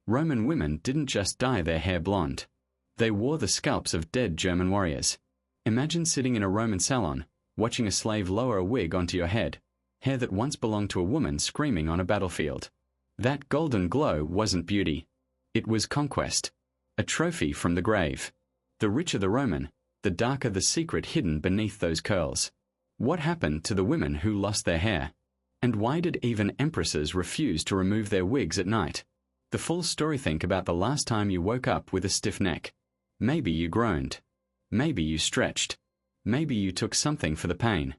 Roman women didn't just dye their hair blonde. They wore the scalps of dead German warriors. Imagine sitting in a Roman salon, watching a slave lower a wig onto your head, hair that once belonged to a woman screaming on a battlefield. That golden glow wasn't beauty. It was conquest, a trophy from the grave. The richer the Roman, the darker the secret hidden beneath those curls. What happened to the women who lost their hair? And why did even empresses refuse to remove their wigs at night? The full story. Think about the last time you woke up with a stiff neck. Maybe you groaned. Maybe you stretched. Maybe you took something for the pain.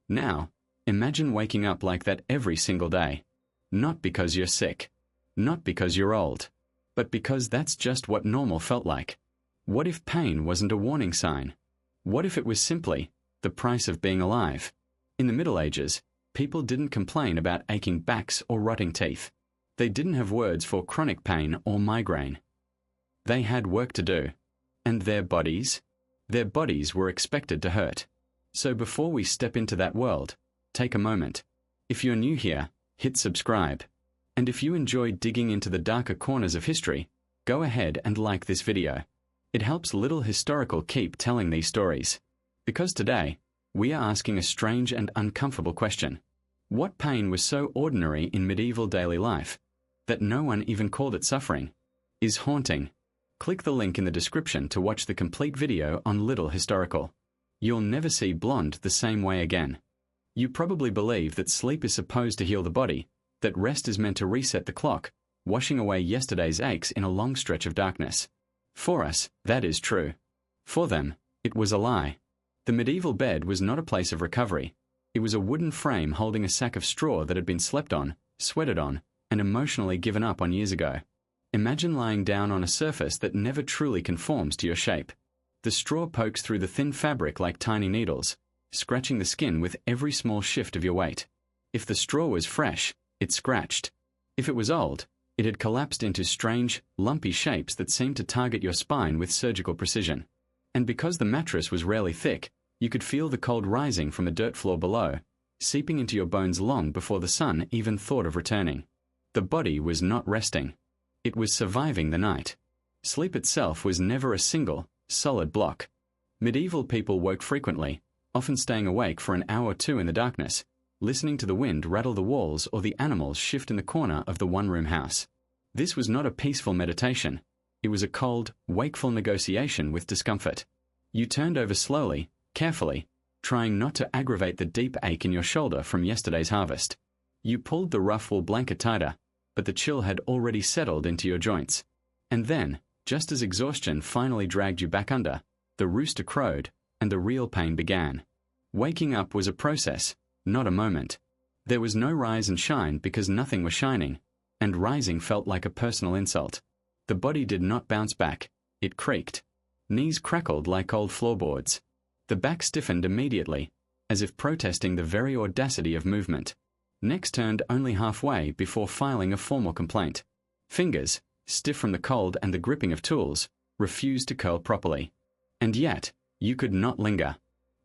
Now, imagine waking up like that every single day. Not because you're sick. Not because you're old. But because that's just what normal felt like. What if pain wasn't a warning sign? What if it was simply the price of being alive? In the Middle Ages, people didn't complain about aching backs or rotting teeth. They didn't have words for chronic pain or migraine. They had work to do. And their bodies were expected to hurt. So before we step into that world, take a moment. If you're new here, hit subscribe. And if you enjoy digging into the darker corners of history, go ahead and like this video. It helps Little Historical keep telling these stories. Because today, we are asking a strange and uncomfortable question. What pain was so ordinary in medieval daily life that no one even called it suffering, is haunting? Click the link in the description to watch the complete video on Little Historical. You'll never see blonde the same way again. You probably believe that sleep is supposed to heal the body, that rest is meant to reset the clock, washing away yesterday's aches in a long stretch of darkness. For us, that is true. For them, it was a lie. The medieval bed was not a place of recovery. It was a wooden frame holding a sack of straw that had been slept on, sweated on, and emotionally given up on years ago. Imagine lying down on a surface that never truly conforms to your shape. The straw pokes through the thin fabric like tiny needles, scratching the skin with every small shift of your weight. If the straw was fresh, it scratched. If it was old, it had collapsed into strange, lumpy shapes that seemed to target your spine with surgical precision. And because the mattress was rarely thick, you could feel the cold rising from a dirt floor below, seeping into your bones long before the sun even thought of returning. The body was not resting. It was surviving the night. Sleep itself was never a single, solid block. Medieval people woke frequently, often staying awake for an hour or two in the darkness, listening to the wind rattle the walls or the animals shift in the corner of the one-room house. This was not a peaceful meditation. It was a cold, wakeful negotiation with discomfort. You turned over slowly, carefully, trying not to aggravate the deep ache in your shoulder from yesterday's harvest. You pulled the rough wool blanket tighter, but the chill had already settled into your joints. And then, just as exhaustion finally dragged you back under, the rooster crowed, and the real pain began. Waking up was a process, not a moment. There was no rise and shine because nothing was shining, and rising felt like a personal insult. The body did not bounce back. It creaked. Knees crackled like old floorboards. The back stiffened immediately, as if protesting the very audacity of movement. Necks turned only halfway before filing a formal complaint. Fingers, stiff from the cold and the gripping of tools, refused to curl properly. And yet, you could not linger.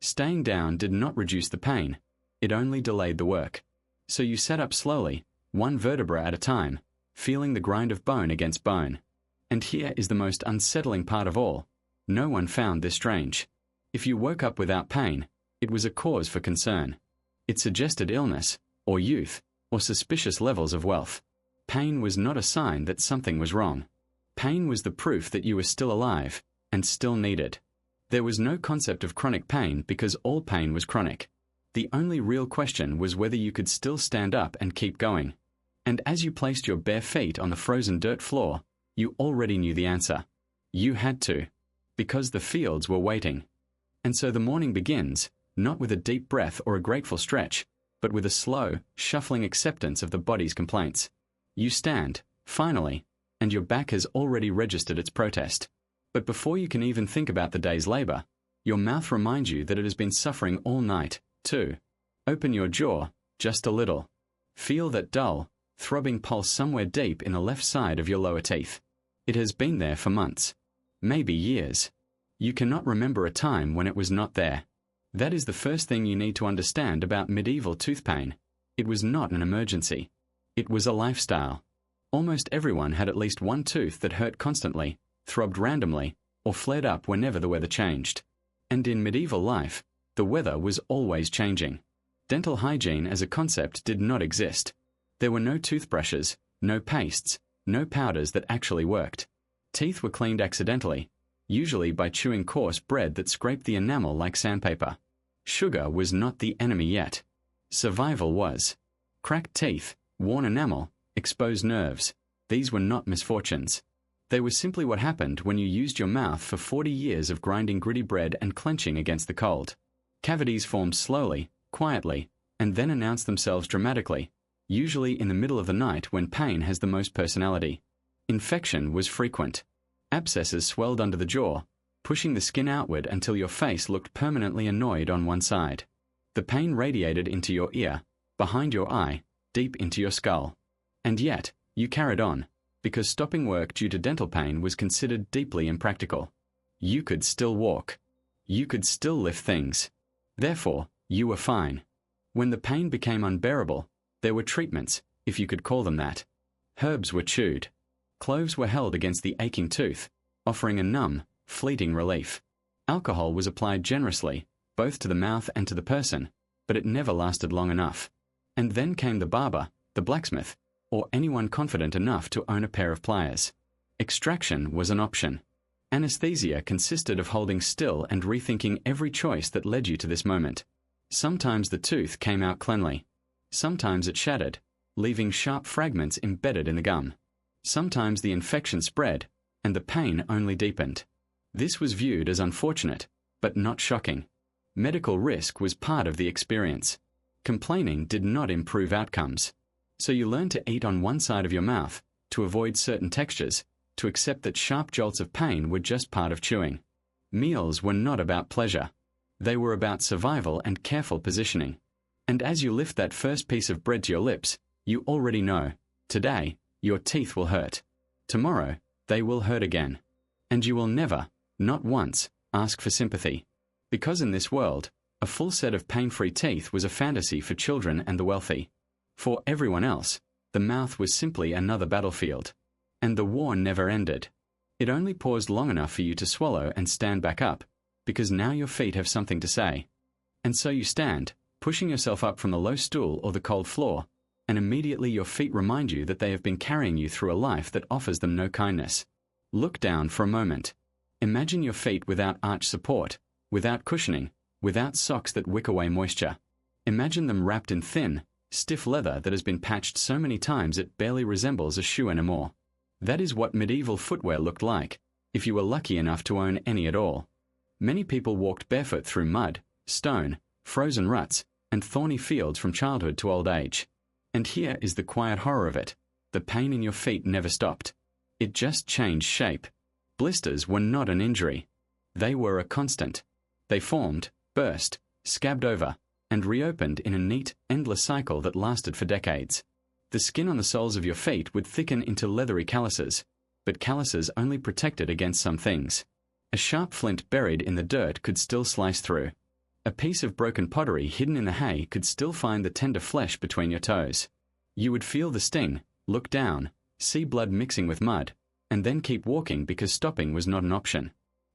Staying down did not reduce the pain. It only delayed the work. So you sat up slowly, one vertebra at a time, feeling the grind of bone against bone. And here is the most unsettling part of all. No one found this strange. If you woke up without pain, it was a cause for concern. It suggested illness, or youth, or suspicious levels of wealth. Pain was not a sign that something was wrong. Pain was the proof that you were still alive, and still needed. There was no concept of chronic pain because all pain was chronic. The only real question was whether you could still stand up and keep going. And as you placed your bare feet on the frozen dirt floor, you already knew the answer. You had to, because the fields were waiting. And so the morning begins, not with a deep breath or a grateful stretch, but with a slow, shuffling acceptance of the body's complaints. You stand, finally, and your back has already registered its protest. But before you can even think about the day's labor, your mouth reminds you that it has been suffering all night, too. Open your jaw, just a little. Feel that dull, throbbing pulse somewhere deep in the left side of your lower teeth. It has been there for months, maybe years. You cannot remember a time when it was not there. That is the first thing you need to understand about medieval tooth pain. It was not an emergency. It was a lifestyle. Almost everyone had at least one tooth that hurt constantly, throbbed randomly, or flared up whenever the weather changed. And in medieval life, the weather was always changing. Dental hygiene as a concept did not exist. There were no toothbrushes, no pastes, no powders that actually worked. Teeth were cleaned accidentally, usually by chewing coarse bread that scraped the enamel like sandpaper. Sugar was not the enemy yet. Survival was. Cracked teeth, worn enamel, exposed nerves. These were not misfortunes. They were simply what happened when you used your mouth for 40 years of grinding gritty bread and clenching against the cold. Cavities formed slowly, quietly, and then announced themselves dramatically, usually in the middle of the night when pain has the most personality. Infection was frequent. Abscesses swelled under the jaw, pushing the skin outward until your face looked permanently annoyed on one side. The pain radiated into your ear, behind your eye, deep into your skull. And yet, you carried on, because stopping work due to dental pain was considered deeply impractical. You could still walk. You could still lift things. Therefore, you were fine. When the pain became unbearable, there were treatments, if you could call them that. Herbs were chewed. Cloves were held against the aching tooth, offering a numb, fleeting relief. Alcohol was applied generously, both to the mouth and to the person, but it never lasted long enough. And then came the barber, the blacksmith, or anyone confident enough to own a pair of pliers. Extraction was an option. Anesthesia consisted of holding still and rethinking every choice that led you to this moment. Sometimes the tooth came out cleanly. Sometimes it shattered, leaving sharp fragments embedded in the gum. Sometimes the infection spread, and the pain only deepened. This was viewed as unfortunate, but not shocking. Medical risk was part of the experience. Complaining did not improve outcomes. So you learned to eat on one side of your mouth, to avoid certain textures, to accept that sharp jolts of pain were just part of chewing. Meals were not about pleasure. They were about survival and careful positioning. And as you lift that first piece of bread to your lips, you already know, today, your teeth will hurt. Tomorrow, they will hurt again. And you will never, not once, ask for sympathy. Because in this world, a full set of pain-free teeth was a fantasy for children and the wealthy. For everyone else, the mouth was simply another battlefield. And the war never ended. It only paused long enough for you to swallow and stand back up, because now your feet have something to say. And so you stand, pushing yourself up from the low stool or the cold floor, and immediately your feet remind you that they have been carrying you through a life that offers them no kindness. Look down for a moment. Imagine your feet without arch support, without cushioning, without socks that wick away moisture. Imagine them wrapped in thin, stiff leather that has been patched so many times it barely resembles a shoe anymore. That is what medieval footwear looked like, if you were lucky enough to own any at all. Many people walked barefoot through mud, stone, frozen ruts, and thorny fields from childhood to old age. And here is the quiet horror of it. The pain in your feet never stopped. It just changed shape. Blisters were not an injury. They were a constant. They formed, burst, scabbed over, and reopened in a neat, endless cycle that lasted for decades. The skin on the soles of your feet would thicken into leathery calluses, but calluses only protected against some things. A sharp flint buried in the dirt could still slice through. A piece of broken pottery hidden in the hay could still find the tender flesh between your toes. You would feel the sting, look down, see blood mixing with mud, and then keep walking because stopping was not an option.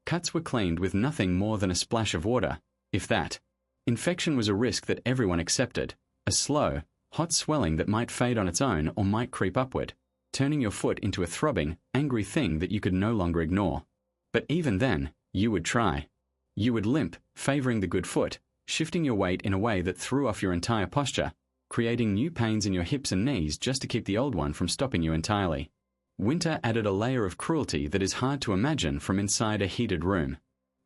Cuts were cleaned with nothing more than a splash of water, if that. Infection was a risk that everyone accepted, a slow, hot swelling that might fade on its own or might creep upward, turning your foot into a throbbing, angry thing that you could no longer ignore. But even then, you would try. You would limp, favoring the good foot, shifting your weight in a way that threw off your entire posture, creating new pains in your hips and knees just to keep the old one from stopping you entirely. Winter added a layer of cruelty that is hard to imagine from inside a heated room.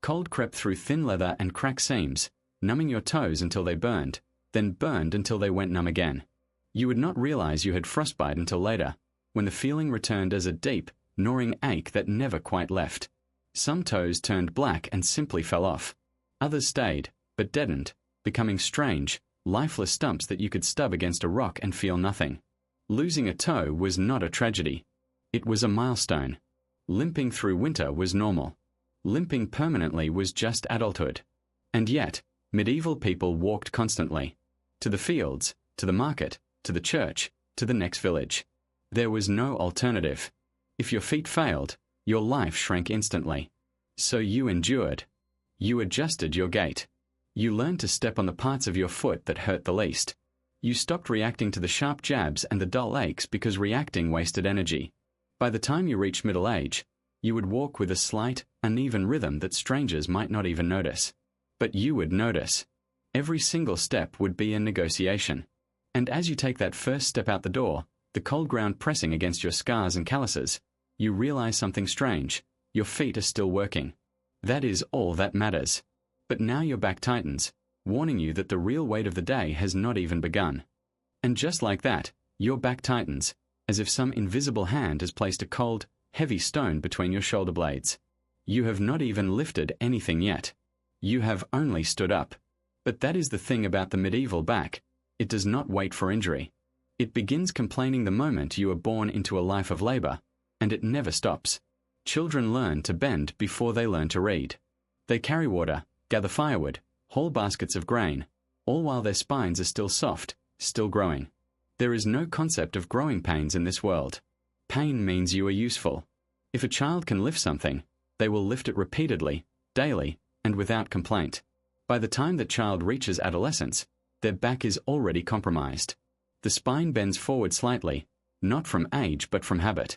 Cold crept through thin leather and cracked seams, numbing your toes until they burned, then burned until they went numb again. You would not realize you had frostbite until later, when the feeling returned as a deep, gnawing ache that never quite left. Some toes turned black and simply fell off. Others stayed, but deadened, becoming strange, lifeless stumps that you could stub against a rock and feel nothing. Losing a toe was not a tragedy. It was a milestone. Limping through winter was normal. Limping permanently was just adulthood. And yet, medieval people walked constantly. To the fields, to the market, to the church, to the next village. There was no alternative. If your feet failed, your life shrank instantly. So you endured. You adjusted your gait. You learned to step on the parts of your foot that hurt the least. You stopped reacting to the sharp jabs and the dull aches because reacting wasted energy. By the time you reached middle age, you would walk with a slight, uneven rhythm that strangers might not even notice. But you would notice. Every single step would be a negotiation. And as you take that first step out the door, the cold ground pressing against your scars and calluses, you realize something strange. Your feet are still working. That is all that matters. But now your back tightens, warning you that the real weight of the day has not even begun. And just like that, your back tightens, as if some invisible hand has placed a cold, heavy stone between your shoulder blades. You have not even lifted anything yet. You have only stood up. But that is the thing about the medieval back. It does not wait for injury. It begins complaining the moment you are born into a life of labor, and it never stops. Children learn to bend before they learn to read. They carry water, gather firewood, haul baskets of grain, all while their spines are still soft, still growing. There is no concept of growing pains in this world. Pain means you are useful. If a child can lift something, they will lift it repeatedly, daily, and without complaint. By the time that child reaches adolescence, their back is already compromised. The spine bends forward slightly, not from age but from habit.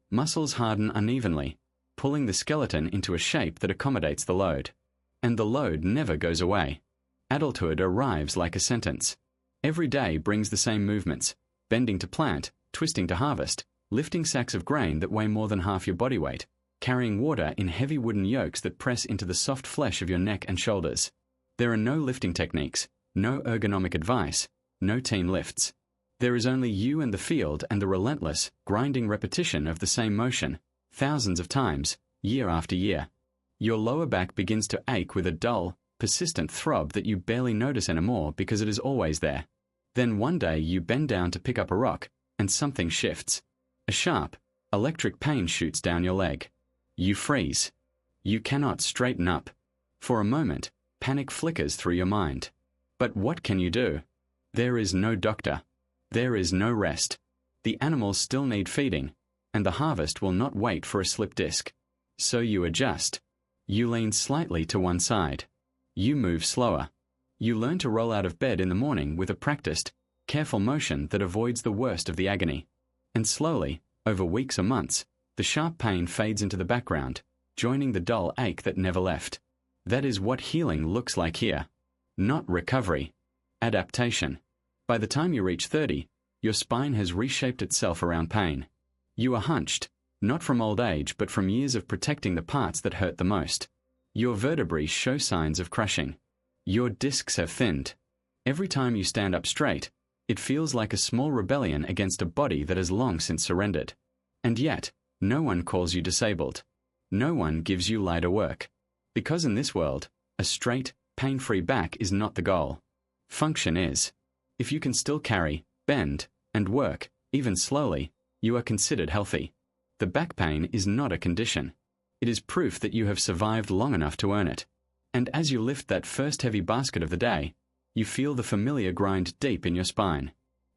Muscles harden unevenly, pulling the skeleton into a shape that accommodates the load. And the load never goes away. Adulthood arrives like a sentence. Every day brings the same movements: bending to plant, twisting to harvest, lifting sacks of grain that weigh more than half your body weight, carrying water in heavy wooden yokes that press into the soft flesh of your neck and shoulders. There are no lifting techniques, no ergonomic advice, no team lifts. There is only you and the field and the relentless, grinding repetition of the same motion, thousands of times, year after year. Your lower back begins to ache with a dull, persistent throb that you barely notice anymore because it is always there. Then one day you bend down to pick up a rock, and something shifts. A sharp, electric pain shoots down your leg. You freeze. You cannot straighten up. For a moment, panic flickers through your mind. But what can you do? There is no doctor. There is no rest. The animals still need feeding, and the harvest will not wait for a slip disc. So you adjust. You lean slightly to one side. You move slower. You learn to roll out of bed in the morning with a practiced, careful motion that avoids the worst of the agony. And slowly, over weeks or months, the sharp pain fades into the background, joining the dull ache that never left. That is what healing looks like here. Not recovery. Adaptation. By the time you reach 30, your spine has reshaped itself around pain. You are hunched, not from old age but from years of protecting the parts that hurt the most. Your vertebrae show signs of crushing. Your discs have thinned. Every time you stand up straight, it feels like a small rebellion against a body that has long since surrendered. And yet, no one calls you disabled. No one gives you lighter work. Because in this world, a straight, pain-free back is not the goal. Function is. If you can still carry, bend, and work, even slowly, you are considered healthy. The back pain is not a condition. It is proof that you have survived long enough to earn it. And as you lift that first heavy basket of the day, you feel the familiar grind deep in your spine.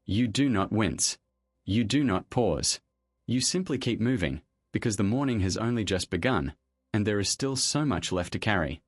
You do not wince. You do not pause. You simply keep moving, because the morning has only just begun, and there is still so much left to carry.